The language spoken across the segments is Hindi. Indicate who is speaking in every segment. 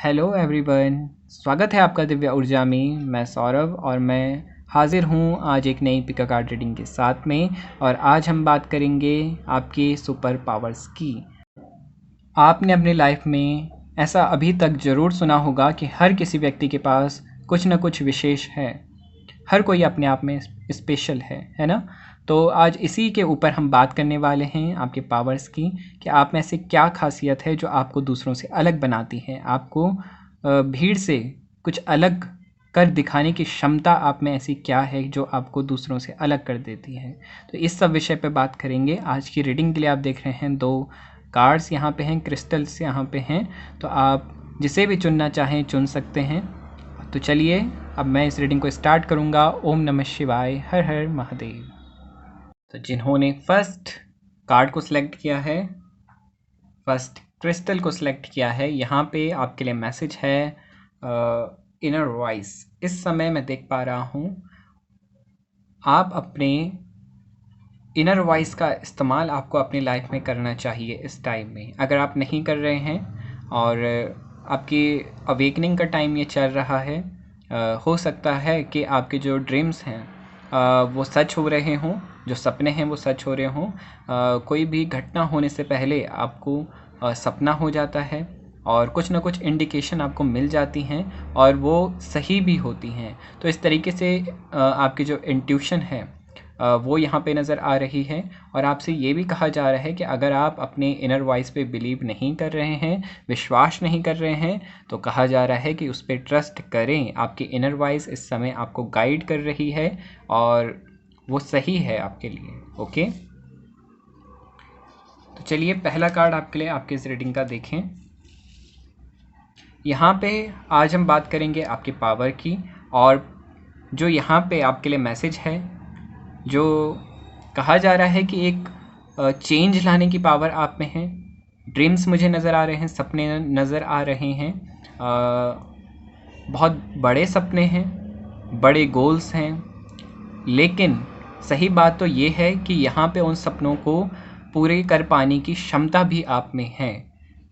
Speaker 1: हेलो एवरीवन, स्वागत है आपका दिव्य ऊर्जा में। मैं सौरभ और मैं हाजिर हूँ आज एक नई पिक कार्ड रीडिंग के साथ में। और आज हम बात करेंगे आपके सुपर पावर्स की। आपने अपनी लाइफ में ऐसा अभी तक ज़रूर सुना होगा कि हर किसी व्यक्ति के पास कुछ न कुछ विशेष है। हर कोई अपने आप में स्पेशल है ना। तो आज इसी के ऊपर हम बात करने वाले हैं आपके पावर्स की, कि आप में से क्या खासियत है जो आपको दूसरों से अलग बनाती है। आपको भीड़ से कुछ अलग कर दिखाने की क्षमता आप में ऐसी क्या है जो आपको दूसरों से अलग कर देती है। तो इस सब विषय पे बात करेंगे। आज की रीडिंग के लिए आप देख रहे हैं 2 कार्ड्स यहाँ पे हैं, क्रिस्टल्स यहाँ पे हैं। तो आप जिसे भी चुनना चाहें चुन सकते हैं। तो चलिए अब मैं इस रीडिंग को स्टार्ट करूँगा। ओम नमः शिवाय, हर हर महादेव। तो जिन्होंने फर्स्ट कार्ड को सिलेक्ट किया है, फर्स्ट क्रिस्टल को सिलेक्ट किया है, यहाँ पे आपके लिए मैसेज है इनर वॉइस। इस समय मैं देख पा रहा हूँ आप अपने इनर वॉइस का इस्तेमाल आपको अपनी लाइफ में करना चाहिए इस टाइम में। अगर आप नहीं कर रहे हैं और आपकी अवेकनिंग का टाइम ये चल रहा है, हो सकता है कि आपके जो ड्रीम्स हैं वो सच हो रहे हों, जो सपने हैं वो सच हो रहे हों। कोई भी घटना होने से पहले आपको सपना हो जाता है और कुछ ना कुछ इंडिकेशन आपको मिल जाती हैं और वो सही भी होती हैं। तो इस तरीके से आपकी जो इंट्यूशन है वो यहाँ पे नज़र आ रही है। और आपसे ये भी कहा जा रहा है कि अगर आप अपने इनर वॉइस पे बिलीव नहीं कर रहे हैं, विश्वास नहीं कर रहे हैं, तो कहा जा रहा है कि उस पर ट्रस्ट करें। आपकी इनर वॉइस इस समय आपको गाइड कर रही है और वो सही है आपके लिए। ओके, तो चलिए पहला कार्ड आपके लिए आपके इस रीडिंग का देखें। यहाँ पे आज हम बात करेंगे आपके पावर की, और जो यहाँ पे आपके लिए मैसेज है, जो कहा जा रहा है कि एक चेंज लाने की पावर आप में है। ड्रीम्स मुझे नज़र आ रहे हैं, सपने नज़र आ रहे हैं, बहुत बड़े सपने हैं, बड़े गोल्स हैं। लेकिन सही बात तो ये है कि यहाँ पे उन सपनों को पूरे कर पाने की क्षमता भी आप में है।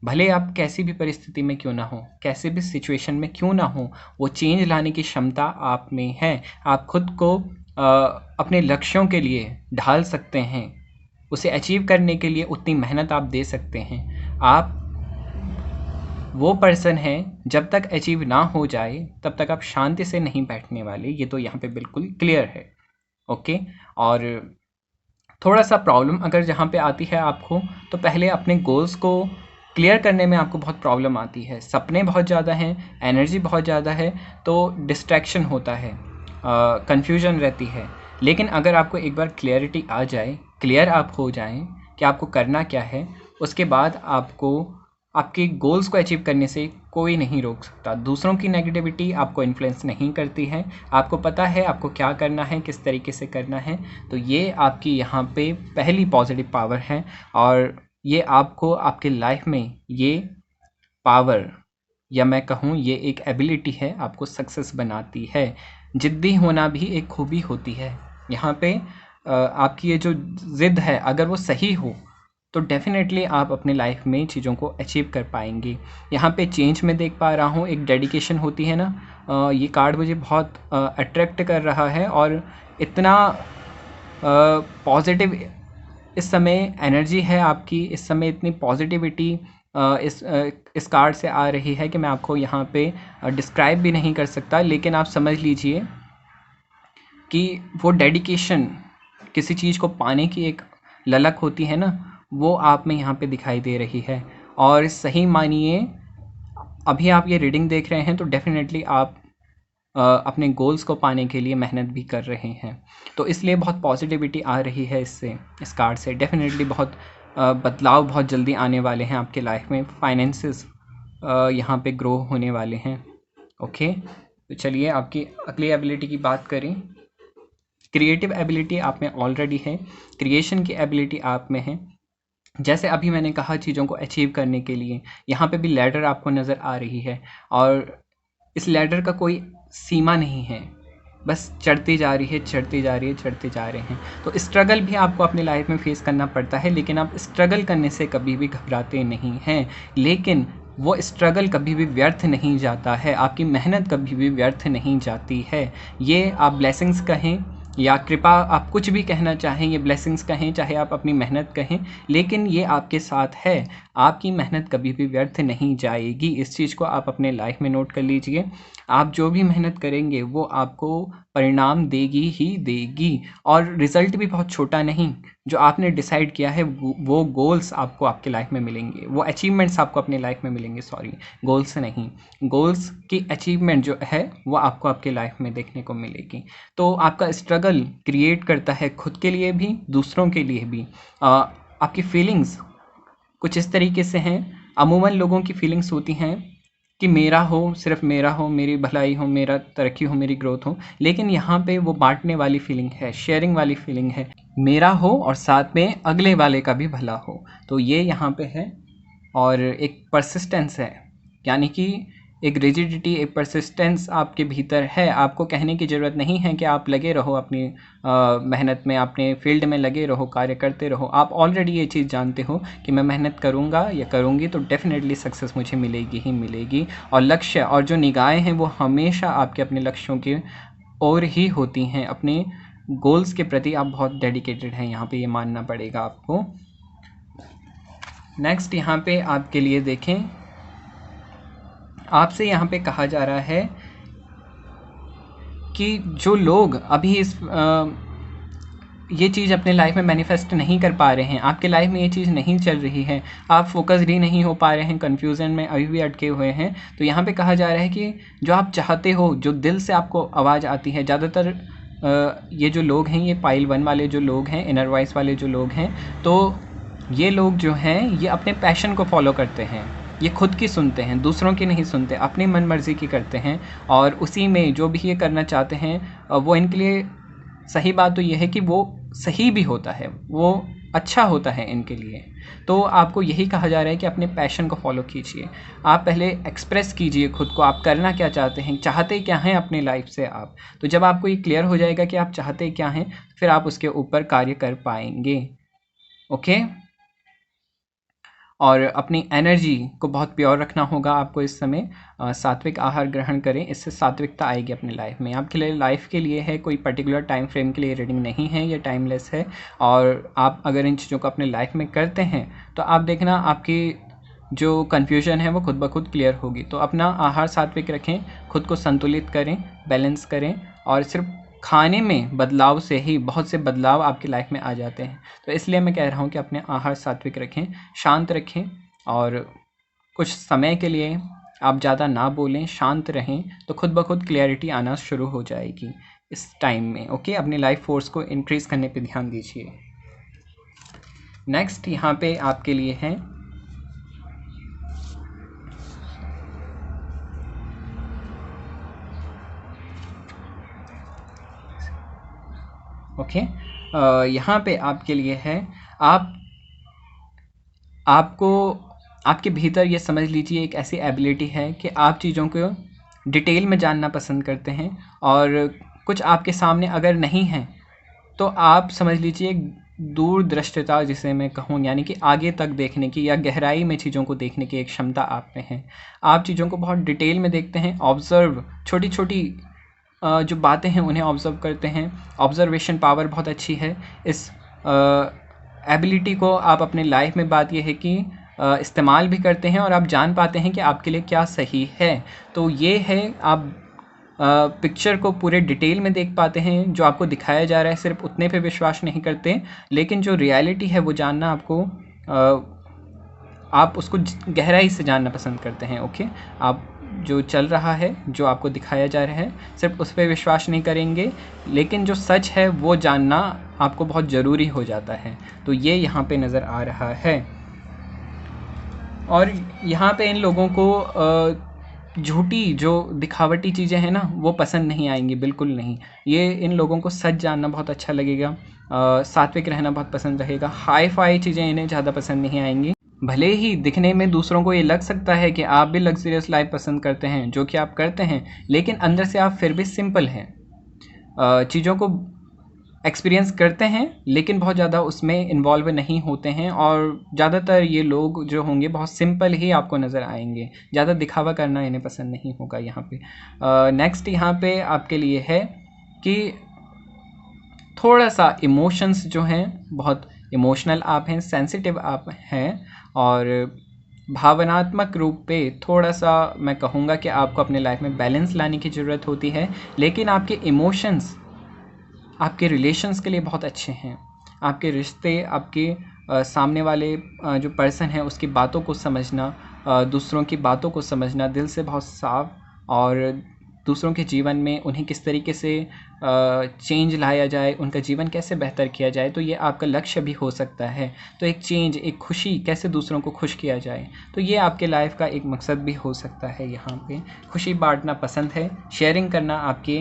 Speaker 1: भले आप कैसी भी परिस्थिति में क्यों ना हो, कैसे भी सिचुएशन में क्यों ना हो, वो चेंज लाने की क्षमता आप में है। आप खुद को अपने लक्ष्यों के लिए ढाल सकते हैं, उसे अचीव करने के लिए उतनी मेहनत आप दे सकते हैं। आप वो पर्सन हैं, जब तक अचीव ना हो जाए तब तक आप शांति से नहीं बैठने वाले। ये तो यहाँ पे बिल्कुल क्लियर है। ओके, और थोड़ा सा प्रॉब्लम अगर जहाँ पे आती है आपको, तो पहले अपने गोल्स को क्लियर करने में आपको बहुत प्रॉब्लम आती है। सपने बहुत ज़्यादा हैं, एनर्जी बहुत ज़्यादा है, तो डिस्ट्रैक्शन होता है, कन्फ्यूजन रहती है। लेकिन अगर आपको एक बार क्लियरिटी आ जाए, क्लियर आप हो जाएं कि आपको करना क्या है, उसके बाद आपको आपके गोल्स को अचीव करने से कोई नहीं रोक सकता। दूसरों की नेगेटिविटी आपको इन्फ्लुएंस नहीं करती है। आपको पता है आपको क्या करना है, किस तरीके से करना है। तो ये आपकी यहाँ पे पहली पॉजिटिव पावर है, और ये आपको आपके लाइफ में ये पावर, या मैं कहूँ ये एक एबिलिटी है, आपको सक्सेस बनाती है। जिद्दी होना भी एक खूबी होती है। यहाँ पे आपकी ये जो ज़िद है, अगर वो सही हो तो डेफिनेटली आप अपने लाइफ में चीज़ों को अचीव कर पाएंगे। यहाँ पे चेंज में देख पा रहा हूँ, एक डेडिकेशन होती है ना। ये कार्ड मुझे बहुत अट्रैक्ट कर रहा है, और इतना पॉजिटिव इस समय एनर्जी है आपकी, इस समय इतनी पॉजिटिविटी इस कार्ड से आ रही है कि मैं आपको यहाँ पे डिस्क्राइब भी नहीं कर सकता। लेकिन आप समझ लीजिए कि वो डेडिकेशन, किसी चीज़ को पाने की एक ललक होती है ना, वो आप में यहाँ पे दिखाई दे रही है। और सही मानिए, अभी आप ये रीडिंग देख रहे हैं तो डेफिनेटली आप अपने गोल्स को पाने के लिए मेहनत भी कर रहे हैं। तो इसलिए बहुत पॉजिटिविटी आ रही है इससे, इस कार्ड से। डेफिनेटली बहुत बदलाव बहुत जल्दी आने वाले हैं आपके लाइफ में। फाइनेंसेस यहाँ पे ग्रो होने वाले हैं। ओके, तो चलिए आपकी अगली एबिलिटी की बात करें। क्रिएटिव एबिलिटी आप में ऑलरेडी है, क्रिएशन की एबिलिटी आप में है। जैसे अभी मैंने कहा, चीज़ों को अचीव करने के लिए यहाँ पे भी लैडर आपको नज़र आ रही है, और इस लैडर का कोई सीमा नहीं है, बस चढ़ती जा रही है, चढ़ती जा रही है, चढ़ते जा रहे हैं। तो स्ट्रगल भी आपको अपनी लाइफ में फेस करना पड़ता है, लेकिन आप स्ट्रगल करने से कभी भी घबराते नहीं हैं। लेकिन वो स्ट्रगल कभी भी व्यर्थ नहीं जाता है, आपकी मेहनत कभी भी व्यर्थ नहीं जाती है। ये आप ब्लेसिंग्स कहें या कृपा, आप कुछ भी कहना चाहें, ये ब्लेसिंग्स कहें चाहे आप अपनी मेहनत कहें, लेकिन ये आपके साथ है। आपकी मेहनत कभी भी व्यर्थ नहीं जाएगी। इस चीज़ को आप अपने लाइफ में नोट कर लीजिए। आप जो भी मेहनत करेंगे वो आपको परिणाम देगी ही देगी, और रिज़ल्ट भी बहुत छोटा नहीं। जो आपने डिसाइड किया है वो गोल्स आपको आपके लाइफ में मिलेंगे, वो अचीवमेंट्स आपको अपनी लाइफ में मिलेंगे। सॉरी, गोल्स नहीं, गोल्स की अचीवमेंट जो है वो आपको आपके लाइफ में देखने को मिलेगी। तो आपका स्ट्रगल क्रिएट करता है खुद के लिए भी, दूसरों के लिए भी। आपकी फीलिंग्स कुछ इस तरीके से हैं। अमूमन लोगों की फीलिंग्स होती हैं कि मेरा हो, सिर्फ मेरा हो, मेरी भलाई हो, मेरा तरक्की हो, मेरी ग्रोथ हो। लेकिन यहाँ पे वो बांटने वाली फीलिंग है, शेयरिंग वाली फीलिंग है, मेरा हो और साथ में अगले वाले का भी भला हो। तो ये यहाँ पे है। और एक परसिस्टेंस है, यानी कि एक रिजिडिटी, एक परसिस्टेंस आपके भीतर है। आपको कहने की ज़रूरत नहीं है कि आप लगे रहो अपनी मेहनत में, अपने फील्ड में लगे रहो, कार्य करते रहो। आप ऑलरेडी ये चीज़ जानते हो कि मैं मेहनत करूँगा या करूँगी तो डेफिनेटली सक्सेस मुझे मिलेगी ही मिलेगी। और लक्ष्य और जो निगाहें हैं वो हमेशा आपके अपने लक्ष्यों की ओर ही होती हैं। अपने गोल्स के प्रति आप बहुत डेडिकेटेड हैं, यहाँ पे ये मानना पड़ेगा आपको। नेक्स्ट यहाँ पे आपके लिए देखें, आपसे यहाँ पे कहा जा रहा है कि जो लोग अभी ये चीज़ अपने लाइफ में मैनिफेस्ट नहीं कर पा रहे हैं, आपके लाइफ में ये चीज़ नहीं चल रही है, आप फोकस्ड ही नहीं हो पा रहे हैं, कन्फ्यूज़न में अभी भी अटके हुए हैं, तो यहाँ पे कहा जा रहा है कि जो आप चाहते हो, जो दिल से आपको आवाज़ आती है, ज़्यादातर ये जो लोग हैं, ये पाइल 1 वाले जो लोग हैं, इनर वॉइस वाले जो लोग हैं, तो ये लोग जो हैं ये अपने पैशन को फॉलो करते हैं। ये खुद की सुनते हैं, दूसरों की नहीं सुनते, अपनी मन मर्ज़ी की करते हैं, और उसी में जो भी ये करना चाहते हैं वो इनके लिए सही बात तो ये है कि वो सही भी होता है, वो अच्छा होता है इनके लिए। तो आपको यही कहा जा रहा है कि अपने पैशन को फॉलो कीजिए। आप पहले एक्सप्रेस कीजिए खुद को, आप करना क्या चाहते हैं, चाहते क्या हैं अपनी लाइफ से आप। तो जब आपको ये क्लियर हो जाएगा कि आप चाहते क्या हैं, फिर आप उसके ऊपर कार्य कर पाएंगे। ओके। और अपनी एनर्जी को बहुत प्योर रखना होगा आपको इस समय। सात्विक आहार ग्रहण करें, इससे सात्विकता आएगी अपनी लाइफ में। आपके लिए लाइफ के लिए है, कोई पर्टिकुलर टाइम फ्रेम के लिए रीडिंग नहीं है, ये टाइमलेस है। और आप अगर इन चीज़ों को अपने लाइफ में करते हैं तो आप देखना आपकी जो कन्फ्यूजन है वो खुद ब खुद क्लियर होगी। तो अपना आहार सात्विक रखें, खुद को संतुलित करें, बैलेंस करें, और सिर्फ खाने में बदलाव से ही बहुत से बदलाव आपकी लाइफ में आ जाते हैं। तो इसलिए मैं कह रहा हूँ कि अपने आहार सात्विक रखें, शांत रखें, और कुछ समय के लिए आप ज़्यादा ना बोलें, शांत रहें, तो खुद ब खुद क्लियरिटी आना शुरू हो जाएगी इस टाइम में। ओके, अपनी लाइफ फोर्स को इंक्रीज़ करने पे ध्यान दीजिए। नेक्स्ट यहाँ पे आपके लिए है ओके, यहाँ पे आपके लिए है, आपको आपके भीतर ये समझ लीजिए एक ऐसी एबिलिटी है कि आप चीज़ों को डिटेल में जानना पसंद करते हैं, और कुछ आपके सामने अगर नहीं है तो आप समझ लीजिए दूरदृष्टता जिसे मैं कहूँ, यानी कि आगे तक देखने की या गहराई में चीज़ों को देखने की एक क्षमता आप में है। आप चीज़ों को बहुत डिटेल में देखते हैं, ऑब्ज़र्व, छोटी छोटी जो बातें हैं उन्हें ऑब्ज़र्व करते हैं। ऑब्ज़र्वेशन पावर बहुत अच्छी है। इस एबिलिटी को आप अपने लाइफ में, बात यह है कि इस्तेमाल भी करते हैं, और आप जान पाते हैं कि आपके लिए क्या सही है। तो ये है, आप पिक्चर को पूरे डिटेल में देख पाते हैं। जो आपको दिखाया जा रहा है सिर्फ उतने पे विश्वास नहीं करते, लेकिन जो रियलिटी है वो जानना आपको, आप उसको गहराई से जानना पसंद करते हैं। ओके, आप जो चल रहा है, जो आपको दिखाया जा रहा है, सिर्फ उस पर विश्वास नहीं करेंगे, लेकिन जो सच है वो जानना आपको बहुत ज़रूरी हो जाता है। तो ये यहाँ पे नज़र आ रहा है। और यहाँ पे इन लोगों को झूठी जो दिखावटी चीज़ें हैं ना वो पसंद नहीं आएंगी, बिल्कुल नहीं। ये इन लोगों को सच जानना बहुत अच्छा लगेगा, सात्विक रहना बहुत पसंद रहेगा। हाई फाई चीज़ें इन्हें ज़्यादा पसंद नहीं आएंगी। भले ही दिखने में दूसरों को ये लग सकता है कि आप भी लग्जरियस लाइफ पसंद करते हैं, जो कि आप करते हैं, लेकिन अंदर से आप फिर भी सिंपल हैं। चीज़ों को एक्सपीरियंस करते हैं लेकिन बहुत ज़्यादा उसमें इन्वॉल्व नहीं होते हैं, और ज़्यादातर ये लोग जो होंगे बहुत सिंपल ही आपको नज़र आएंगे, ज़्यादा दिखावा करना इन्हें पसंद नहीं होगा यहाँ पे। नेक्स्ट यहाँ पे आपके लिए है कि थोड़ा सा इमोशंस जो हैं, बहुत इमोशनल आप हैं, सेंसिटिव आप हैं, और भावनात्मक रूप पे थोड़ा सा मैं कहूँगा कि आपको अपने लाइफ में बैलेंस लाने की ज़रूरत होती है। लेकिन आपके इमोशंस आपके रिलेशंस के लिए बहुत अच्छे हैं। आपके रिश्ते, आपके सामने वाले जो पर्सन है उसकी बातों को समझना, दूसरों की बातों को समझना दिल से बहुत साफ, और दूसरों के जीवन में उन्हें किस तरीके से चेंज लाया जाए, उनका जीवन कैसे बेहतर किया जाए, तो ये आपका लक्ष्य भी हो सकता है। तो एक चेंज, एक खुशी, कैसे दूसरों को खुश किया जाए, तो ये आपके लाइफ का एक मकसद भी हो सकता है। यहाँ पे खुशी बांटना पसंद है, शेयरिंग करना आपके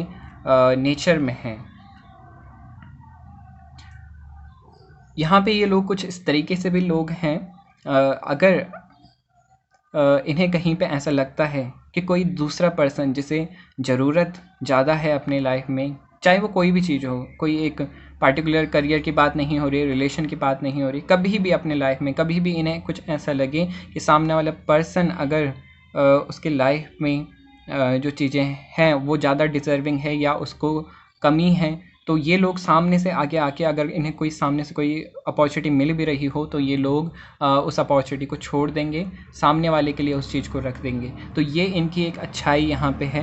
Speaker 1: नेचर में है। यहाँ पे ये लोग कुछ इस तरीके से भी लोग हैं, अगर इन्हें कहीं पे ऐसा लगता है कि कोई दूसरा पर्सन जिसे ज़रूरत ज़्यादा है अपने लाइफ में, चाहे वो कोई भी चीज़ हो, कोई एक पार्टिकुलर करियर की बात नहीं हो रही, रिलेशन की बात नहीं हो रही, कभी भी अपने लाइफ में कभी भी इन्हें कुछ ऐसा लगे कि सामने वाला पर्सन अगर उसके लाइफ में जो चीज़ें हैं वो ज़्यादा डिज़र्विंग है या उसको कमी है, तो ये लोग सामने से आगे आके, अगर इन्हें कोई सामने से कोई अपॉर्चुनिटी मिल भी रही हो तो ये लोग उस अपॉर्चुनिटी को छोड़ देंगे, सामने वाले के लिए उस चीज़ को रख देंगे। तो ये इनकी एक अच्छाई यहाँ पे है,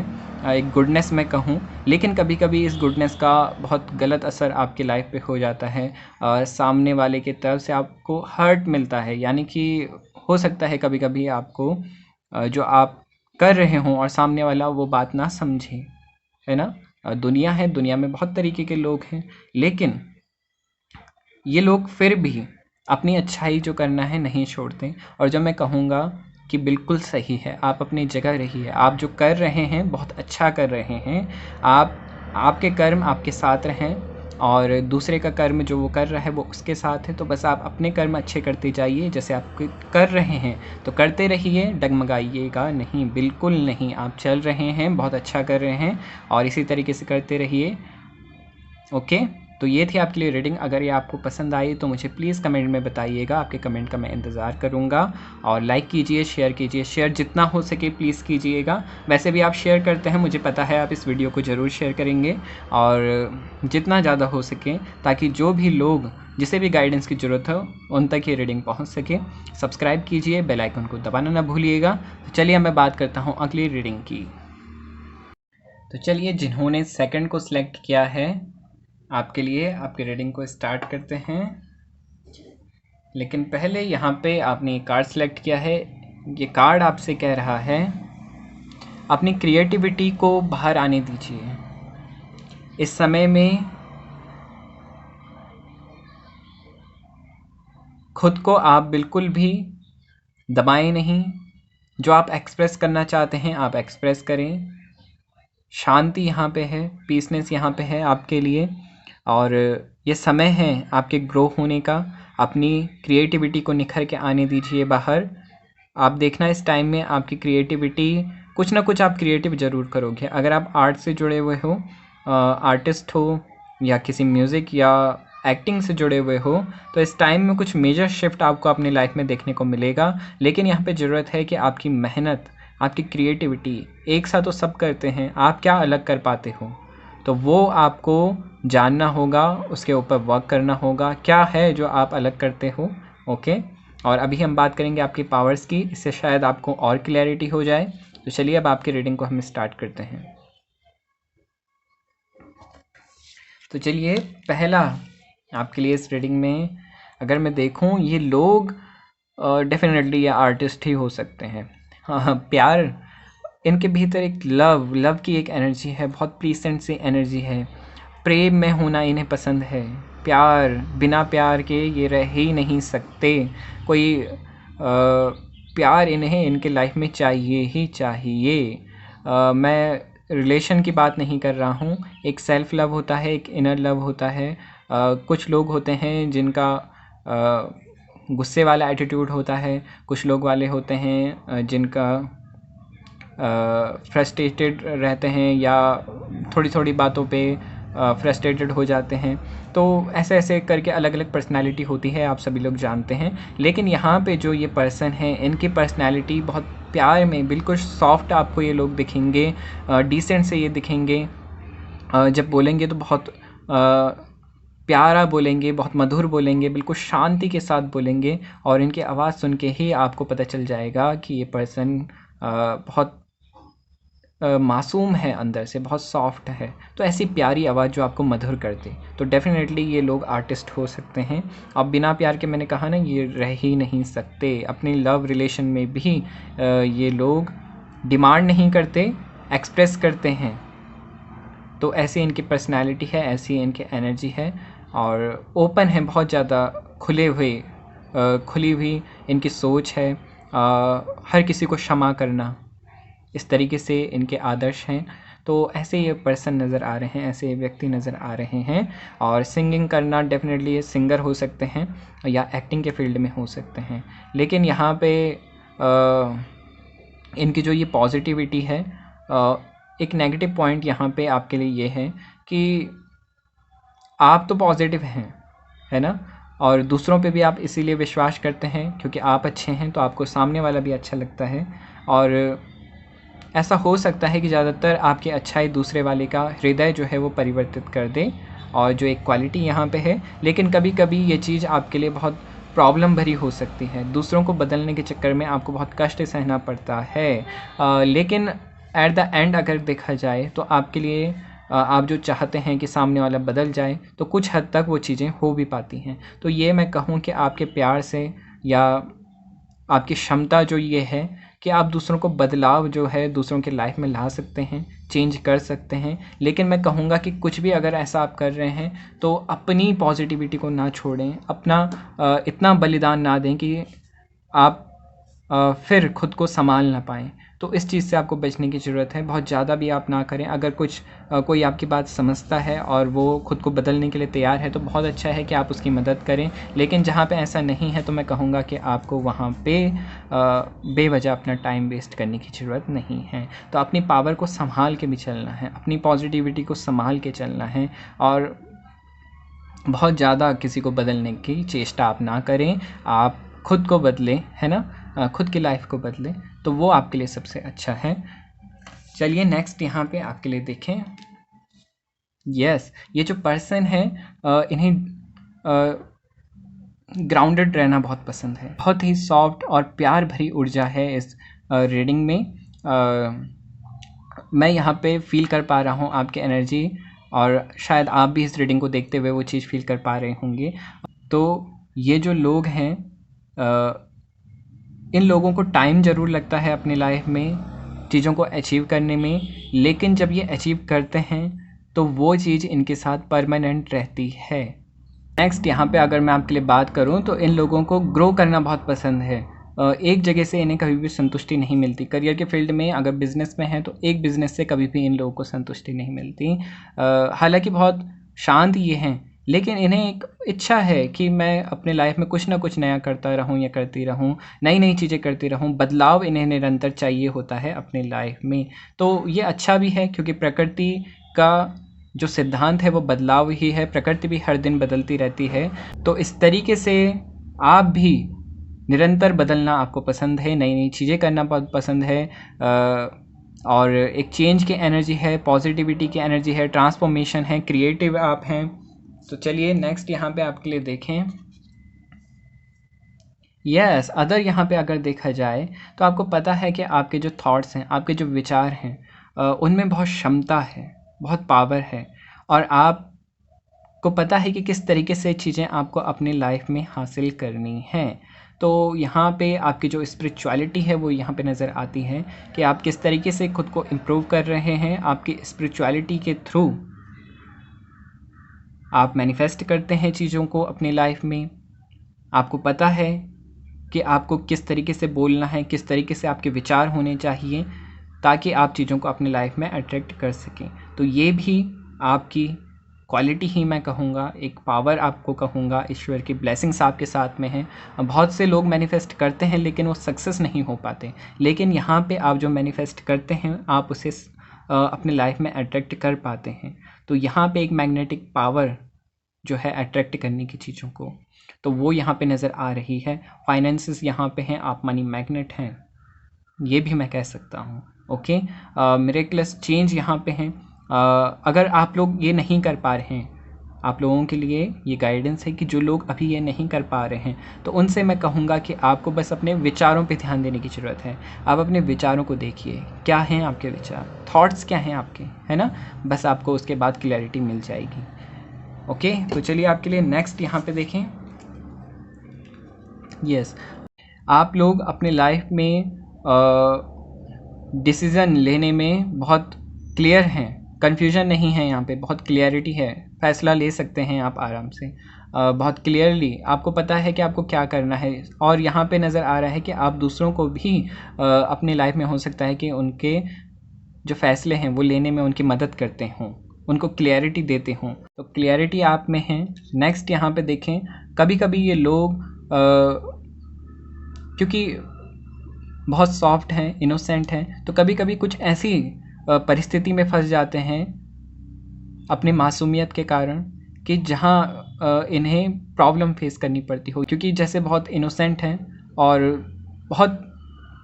Speaker 1: एक गुडनेस मैं कहूँ। लेकिन कभी कभी इस गुडनेस का बहुत गलत असर आपकी लाइफ पे हो जाता है, सामने वाले की तरफ से आपको हर्ट मिलता है, यानी कि हो सकता है कभी कभी आपको जो आप कर रहे हों और सामने वाला वो बात ना समझे, है ना। दुनिया है, दुनिया में बहुत तरीके के लोग हैं, लेकिन ये लोग फिर भी अपनी अच्छाई जो करना है नहीं छोड़ते। और जब मैं कहूँगा कि बिल्कुल सही है, आप अपनी जगह रहिए, आप जो कर रहे हैं बहुत अच्छा कर रहे हैं, आपके कर्म आपके साथ रहें, और दूसरे का कर्म जो वो कर रहा है वो उसके साथ है। तो बस आप अपने कर्म अच्छे करते जाइए, जैसे आप कर रहे हैं तो करते रहिए, डगमगाइएगा नहीं, बिल्कुल नहीं। आप चल रहे हैं, बहुत अच्छा कर रहे हैं, और इसी तरीके से करते रहिए। ओके, तो ये थी आपके लिए रीडिंग। अगर ये आपको पसंद आई तो मुझे प्लीज़ कमेंट में बताइएगा, आपके कमेंट का मैं इंतज़ार करूँगा। और लाइक कीजिए, शेयर कीजिए, शेयर जितना हो सके प्लीज़ कीजिएगा। वैसे भी आप शेयर करते हैं, मुझे पता है आप इस वीडियो को ज़रूर शेयर करेंगे, और जितना ज़्यादा हो सके, ताकि जो भी लोग जिसे भी गाइडेंस की ज़रूरत हो उन तक ये रीडिंग पहुँच सके। सब्सक्राइब कीजिए, बेल आइकन को दबाना ना भूलिएगा। तो चलिए मैं बात करता हूँ अगली रीडिंग की। तो चलिए, जिन्होंने सेकंड को सिलेक्ट किया है, आपके लिए आपकी रीडिंग को स्टार्ट करते हैं। लेकिन पहले यहाँ पे आपने एक कार्ड सेलेक्ट किया है। ये कार्ड आपसे कह रहा है अपनी क्रिएटिविटी को बाहर आने दीजिए। इस समय में खुद को आप बिल्कुल भी दबाएं नहीं। जो आप एक्सप्रेस करना चाहते हैं आप एक्सप्रेस करें। शांति यहाँ पे है, पीसनेस यहाँ पे है आपके लिए, और ये समय है आपके ग्रो होने का। अपनी क्रिएटिविटी को निखर के आने दीजिए बाहर। आप देखना इस टाइम में आपकी क्रिएटिविटी, कुछ ना कुछ आप क्रिएटिव ज़रूर करोगे। अगर आप आर्ट से जुड़े हुए हो, आर्टिस्ट हो, या किसी म्यूज़िक या एक्टिंग से जुड़े हुए हो, तो इस टाइम में कुछ मेजर शिफ्ट आपको अपनी लाइफ में देखने को मिलेगा। लेकिन यहाँ पे ज़रूरत है कि आपकी मेहनत, आपकी क्रिएटिविटी, एक साथ तो सब करते हैं, आप क्या अलग कर पाते हो, तो वो आपको जानना होगा, उसके ऊपर वर्क करना होगा, क्या है जो आप अलग करते हो। ओके, और अभी हम बात करेंगे आपकी पावर्स की, इससे शायद आपको और क्लैरिटी हो जाए। तो चलिए अब आपकी रीडिंग को हम स्टार्ट करते हैं। तो चलिए, पहला आपके लिए इस रीडिंग में अगर मैं देखूं, ये लोग डेफिनेटली ये आर्टिस्ट ही हो सकते हैं। हाँ, प्यार, इनके भीतर एक लव की एक एनर्जी है, बहुत प्लीसेंट सी एनर्जी है। प्रेम में होना इन्हें पसंद है। प्यार, बिना प्यार के ये रह ही नहीं सकते। कोई प्यार इन्हें इनके लाइफ में चाहिए ही चाहिए। मैं रिलेशन की बात नहीं कर रहा हूँ, एक सेल्फ लव होता है, एक इनर लव होता है। कुछ लोग होते हैं जिनका गुस्से वाला एटीट्यूड होता है, कुछ लोग वाले होते हैं जिनका फ्रस्ट्रेटेड रहते हैं, या थोड़ी थोड़ी बातों पे फ्रस्ट्रेटेड हो जाते हैं। तो ऐसे ऐसे करके अलग अलग पर्सनालिटी होती है, आप सभी लोग जानते हैं। लेकिन यहाँ पे जो ये पर्सन है, इनकी पर्सनालिटी बहुत प्यार में बिल्कुल सॉफ्ट आपको ये लोग दिखेंगे, डिसेंट से ये दिखेंगे। जब बोलेंगे तो बहुत प्यारा बोलेंगे, बहुत मधुर बोलेंगे, बिल्कुल शांति के साथ बोलेंगे, और इनकी आवाज़ सुन के ही आपको पता चल जाएगा कि ये पर्सन बहुत मासूम है, अंदर से बहुत सॉफ्ट है। तो ऐसी प्यारी आवाज़ जो आपको मधुर कर दे, तो डेफ़िनेटली ये लोग आर्टिस्ट हो सकते हैं। अब बिना प्यार के, मैंने कहा ना, ये रह ही नहीं सकते। अपनी लव रिलेशन में भी ये लोग डिमांड नहीं करते, एक्सप्रेस करते हैं। तो ऐसी इनकी पर्सनालिटी है, ऐसी इनकी एनर्जी है, और ओपन है, बहुत ज़्यादा खुली हुई इनकी सोच है। हर किसी को क्षमा करना, इस तरीके से इनके आदर्श हैं। तो ऐसे ये पर्सन नज़र आ रहे हैं, ऐसे ये व्यक्ति नज़र आ रहे हैं। और सिंगिंग करना, डेफिनेटली ये सिंगर हो सकते हैं या एक्टिंग के फील्ड में हो सकते हैं। लेकिन यहाँ पे इनकी जो ये पॉजिटिविटी है, एक नेगेटिव पॉइंट यहाँ पे आपके लिए ये है कि आप तो पॉजिटिव हैं, है ना, और दूसरों पे भी आप इसीलिए विश्वास करते हैं क्योंकि आप अच्छे हैं, तो आपको सामने वाला भी अच्छा लगता है। और ऐसा हो सकता है कि ज़्यादातर आपकी अच्छाई दूसरे वाले का हृदय जो है वो परिवर्तित कर दे, और जो एक क्वालिटी यहाँ पे है। लेकिन कभी कभी ये चीज़ आपके लिए बहुत प्रॉब्लम भरी हो सकती है। दूसरों को बदलने के चक्कर में आपको बहुत कष्ट सहना पड़ता है। लेकिन एट द एंड अगर देखा जाए तो आपके लिए आप जो चाहते हैं कि सामने वाला बदल जाए, तो कुछ हद तक वो चीज़ें हो भी पाती हैं। तो ये मैं कहूँ कि आपके प्यार से या आपकी क्षमता जो ये है कि आप दूसरों को बदलाव जो है दूसरों के लाइफ में ला सकते हैं, चेंज कर सकते हैं। लेकिन मैं कहूँगा कि कुछ भी अगर ऐसा आप कर रहे हैं तो अपनी पॉजिटिविटी को ना छोड़ें, अपना इतना बलिदान ना दें कि आप फिर खुद को संभाल ना पाएँ। तो इस चीज़ से आपको बचने की ज़रूरत है। बहुत ज़्यादा भी आप ना करें। अगर कोई आपकी बात समझता है और वो खुद को बदलने के लिए तैयार है, तो बहुत अच्छा है कि आप उसकी मदद करें। लेकिन जहाँ पे ऐसा नहीं है, तो मैं कहूँगा कि आपको वहाँ पे बेवजह अपना टाइम वेस्ट करने की ज़रूरत नहीं है। तो अपनी पावर को संभाल के भी चलना है, अपनी पॉजिटिविटी को संभाल के चलना है, और बहुत ज़्यादा किसी को बदलने की चेष्टा आप ना करें। आप खुद को बदलें, है ना, खुद की लाइफ को बदलें, तो वो आपके लिए सबसे अच्छा है। चलिए नेक्स्ट यहाँ पे आपके लिए देखें। यस, ये जो पर्सन है, इन्हें ग्राउंडेड रहना बहुत पसंद है। बहुत ही सॉफ्ट और प्यार भरी ऊर्जा है इस रीडिंग में। मैं यहाँ पे फील कर पा रहा हूँ आपकी एनर्जी, और शायद आप भी इस रीडिंग को देखते हुए वो चीज़ फील कर पा रहे होंगे। तो ये जो लोग हैं, इन लोगों को टाइम ज़रूर लगता है अपनी लाइफ में चीज़ों को अचीव करने में, लेकिन जब ये अचीव करते हैं तो वो चीज़ इनके साथ परमानेंट रहती है। नेक्स्ट यहाँ पे अगर मैं आपके लिए बात करूँ तो इन लोगों को ग्रो करना बहुत पसंद है। एक जगह से इन्हें कभी भी संतुष्टि नहीं मिलती। करियर के फील्ड में अगर बिज़नेस में है तो एक बिज़नेस से कभी भी इन लोगों को संतुष्टि नहीं मिलती। हालांकि बहुत शांत ये हैं, लेकिन इन्हें एक इच्छा है कि मैं अपने लाइफ में कुछ ना कुछ नया करता रहूं या करती रहूं, नई नई चीज़ें करती रहूं। बदलाव इन्हें निरंतर चाहिए होता है अपनी लाइफ में। तो ये अच्छा भी है क्योंकि प्रकृति का जो सिद्धांत है वो बदलाव ही है। प्रकृति भी हर दिन बदलती रहती है। तो इस तरीके से आप भी निरंतर बदलना आपको पसंद है, नई नई चीज़ें करना बहुत पसंद है, और एक चेंज की एनर्जी है, पॉजिटिविटी की एनर्जी है, ट्रांसफॉर्मेशन है, क्रिएटिव आप हैं। तो चलिए नेक्स्ट यहाँ पे आपके लिए देखें। यस, अदर यहाँ पे अगर देखा जाए तो आपको पता है कि आपके जो थॉट्स हैं, आपके जो विचार हैं, उनमें बहुत क्षमता है, बहुत पावर है, और आपको पता है कि किस तरीके से चीज़ें आपको अपनी लाइफ में हासिल करनी हैं। तो यहाँ पे आपकी जो स्पिरिचुअलिटी है वो यहाँ पे नज़र आती है कि आप किस तरीके से खुद को इम्प्रूव कर रहे हैं। आपकी स्पिरिचुअलिटी के थ्रू आप मैनिफेस्ट करते हैं चीज़ों को अपनी लाइफ में। आपको पता है कि आपको किस तरीके से बोलना है, किस तरीके से आपके विचार होने चाहिए, ताकि आप चीज़ों को अपनी लाइफ में अट्रैक्ट कर सकें। तो ये भी आपकी क्वालिटी ही मैं कहूँगा, एक पावर आपको कहूँगा। ईश्वर की ब्लेसिंग्स आपके साथ में हैं। बहुत से लोग मैनिफेस्ट करते हैं लेकिन वो सक्सेस नहीं हो पाते, लेकिन यहाँ पे आप जो मैनिफेस्ट करते हैं आप उसे अपने लाइफ में अट्रैक्ट कर पाते हैं। तो यहाँ पे एक मैग्नेटिक पावर जो है अट्रैक्ट करने की चीज़ों को, तो वो यहाँ पे नज़र आ रही है। फाइनेंसेस यहाँ पे हैं, आप मनी मैग्नेट हैं, ये भी मैं कह सकता हूँ। ओके, मिरेकलस चेंज यहाँ पे हैं। अगर आप लोग ये नहीं कर पा रहे हैं, आप लोगों के लिए ये गाइडेंस है कि जो लोग अभी ये नहीं कर पा रहे हैं, तो उनसे मैं कहूँगा कि आपको बस अपने विचारों पे ध्यान देने की ज़रूरत है। आप अपने विचारों को देखिए, क्या हैं आपके विचार, थॉट्स क्या हैं आपके, है ना। बस आपको उसके बाद क्लैरिटी मिल जाएगी। ओके, तो चलिए आपके लिए नेक्स्ट यहाँ पे देखें। यस, आप लोग अपने लाइफ में डिसीज़न लेने में बहुत क्लियर हैं, कन्फ्यूजन नहीं है, यहाँ पे बहुत क्लियरिटी है, फ़ैसला ले सकते हैं आप आराम से। बहुत क्लियरली आपको पता है कि आपको क्या करना है। और यहाँ पे नज़र आ रहा है कि आप दूसरों को भी अपने लाइफ में हो सकता है कि उनके जो फ़ैसले हैं वो लेने में उनकी मदद करते हों, उनको क्लियरिटी देते हों। तो क्लियरिटी आप में है। नेक्स्ट यहाँ पे देखें, कभी कभी ये लोग क्योंकि बहुत सॉफ्ट हैं, इनोसेंट हैं, तो कभी कभी कुछ ऐसी परिस्थिति में फंस जाते हैं अपनी मासूमियत के कारण कि जहाँ इन्हें प्रॉब्लम फेस करनी पड़ती हो, क्योंकि जैसे बहुत इनोसेंट हैं और बहुत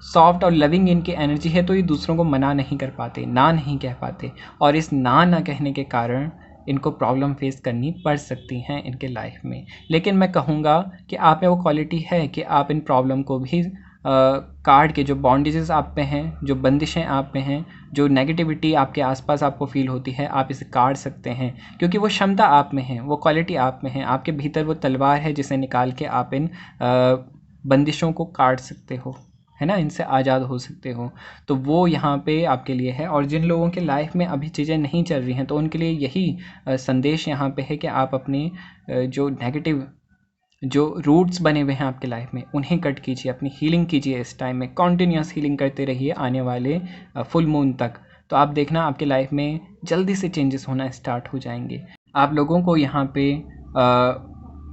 Speaker 1: सॉफ्ट और लविंग इनकी एनर्जी है, तो ये दूसरों को मना नहीं कर पाते, ना नहीं कह पाते, और इस ना कहने के कारण इनको प्रॉब्लम फेस करनी पड़ सकती हैं इनके लाइफ में। लेकिन मैं कहूँगा कि आप में वो क्वालिटी है कि आप इन प्रॉब्लम को भी काट के, जो बॉन्डेजेस आप पे हैं, जो बंदिशें आप पे हैं, जो नेगेटिविटी आपके आसपास आपको फील होती है, आप इसे काट सकते हैं, क्योंकि वो क्षमता आप में है, वो क्वालिटी आप में है, आपके भीतर वो तलवार है जिसे निकाल के आप इन बंदिशों को काट सकते हो, है ना, इनसे आज़ाद हो सकते हो। तो वो यहाँ पे आपके लिए है। और जिन लोगों के लाइफ में अभी चीज़ें नहीं चल रही हैं, तो उनके लिए यही संदेश यहाँ पे है कि आप अपने जो नेगेटिव जो रूट्स बने हुए हैं आपके लाइफ में, उन्हें कट कीजिए, अपनी हीलिंग कीजिए। इस टाइम में कॉन्टिन्यूस हीलिंग करते रहिए आने वाले फुल मून तक। तो आप देखना आपके लाइफ में जल्दी से चेंजेस होना स्टार्ट हो जाएंगे। आप लोगों को यहाँ पे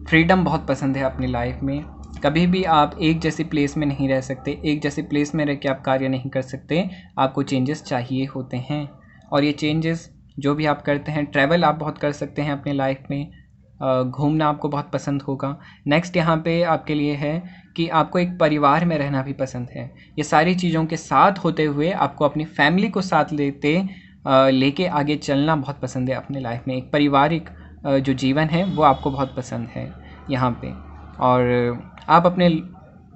Speaker 1: फ्रीडम बहुत पसंद है अपनी लाइफ में। कभी भी आप एक जैसी प्लेस में नहीं रह सकते, एक जैसी प्लेस में रह के आप कार्य नहीं कर सकते, आपको चेंजेस चाहिए होते हैं। और ये चेंजेस जो भी आप करते हैं, ट्रैवल आप बहुत कर सकते हैं अपने लाइफ में, घूमना आपको बहुत पसंद होगा। नेक्स्ट यहाँ पे आपके लिए है कि आपको एक परिवार में रहना भी पसंद है। ये सारी चीज़ों के साथ होते हुए आपको अपनी फैमिली को साथ लेके आगे चलना बहुत पसंद है अपने लाइफ में। एक पारिवारिक जो जीवन है वो आपको बहुत पसंद है यहाँ पे, और आप अपने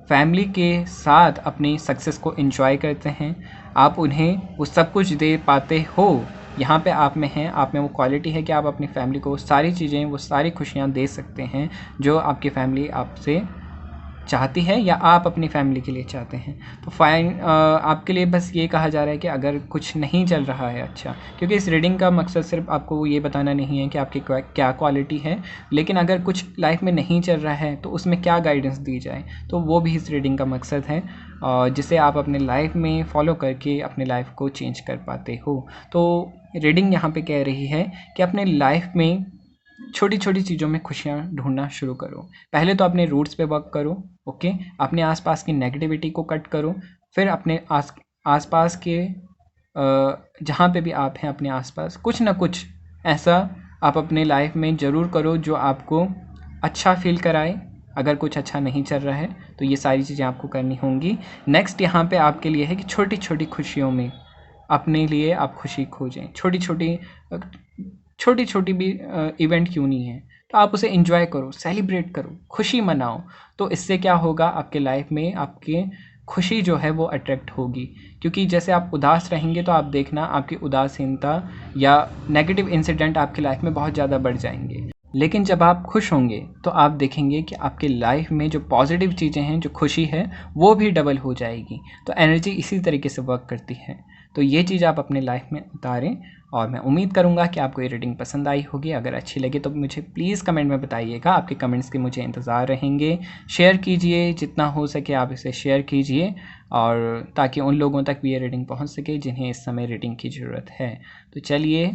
Speaker 1: फैमिली के साथ अपनी सक्सेस को एंजॉय करते हैं, आप उन्हें वो सब कुछ दे पाते हो। यहाँ पे आप में है, आप में वो क्वालिटी है कि आप अपनी फैमिली को वो सारी चीज़ें, वो सारी खुशियाँ दे सकते हैं जो आपकी फैमिली आपसे चाहती है या आप अपनी फैमिली के लिए चाहते हैं। तो आपके लिए बस ये कहा जा रहा है कि अगर कुछ नहीं चल रहा है अच्छा, क्योंकि इस रीडिंग का मकसद सिर्फ आपको ये बताना नहीं है कि आपकी क्या क्वालिटी है, लेकिन अगर कुछ लाइफ में नहीं चल रहा है तो उसमें क्या गाइडेंस दी जाए, तो वो भी इस रीडिंग का मकसद है, जिसे आप अपने लाइफ में फॉलो करके अपने लाइफ को चेंज कर पाते हो। तो रीडिंग यहाँ पे कह रही है कि अपने लाइफ में छोटी छोटी चीज़ों में खुशियाँ ढूंढना शुरू करो। पहले तो अपने रूट्स पे वर्क करो, ओके, अपने आसपास की नेगेटिविटी को कट करो, फिर अपने आसपास के जहाँ पे भी आप हैं अपने आसपास कुछ ना कुछ ऐसा आप अपने लाइफ में ज़रूर करो जो आपको अच्छा फील कराए। अगर कुछ अच्छा नहीं चल रहा है तो ये सारी चीज़ें आपको करनी होंगी। नेक्स्ट यहाँ पे आपके लिए है कि छोटी छोटी खुशियों में अपने लिए आप खुशी खोजें। छोटी छोटी भी इवेंट क्यों नहीं है, तो आप उसे एंजॉय करो, सेलिब्रेट करो, खुशी मनाओ। तो इससे क्या होगा, आपके लाइफ में आपके खुशी जो है वो अट्रैक्ट होगी। क्योंकि जैसे आप उदास रहेंगे तो आप देखना आपकी उदासीनता या नेगेटिव इंसिडेंट आपकी लाइफ में बहुत ज़्यादा बढ़ जाएंगे। लेकिन जब आप खुश होंगे तो आप देखेंगे कि आपके लाइफ में जो पॉजिटिव चीज़ें हैं, जो खुशी है, वो भी डबल हो जाएगी। तो एनर्जी इसी तरीके से वर्क करती है। तो ये चीज़ आप अपने लाइफ में उतारें, और मैं उम्मीद करूँगा कि आपको ये रीडिंग पसंद आई होगी। अगर अच्छी लगे तो मुझे प्लीज़ कमेंट में बताइएगा, आपके कमेंट्स के मुझे इंतज़ार रहेंगे। शेयर कीजिए, जितना हो सके आप इसे शेयर कीजिए, और ताकि उन लोगों तक भी ये रीडिंग पहुँच सके जिन्हें इस समय रीडिंग की ज़रूरत है। तो चलिए,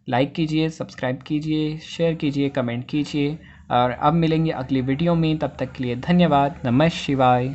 Speaker 1: लाइक कीजिए, सब्सक्राइब कीजिए, शेयर कीजिए, कमेंट कीजिए, और अब मिलेंगे अगली वीडियो में। तब तक के लिए धन्यवाद। नमः शिवाय।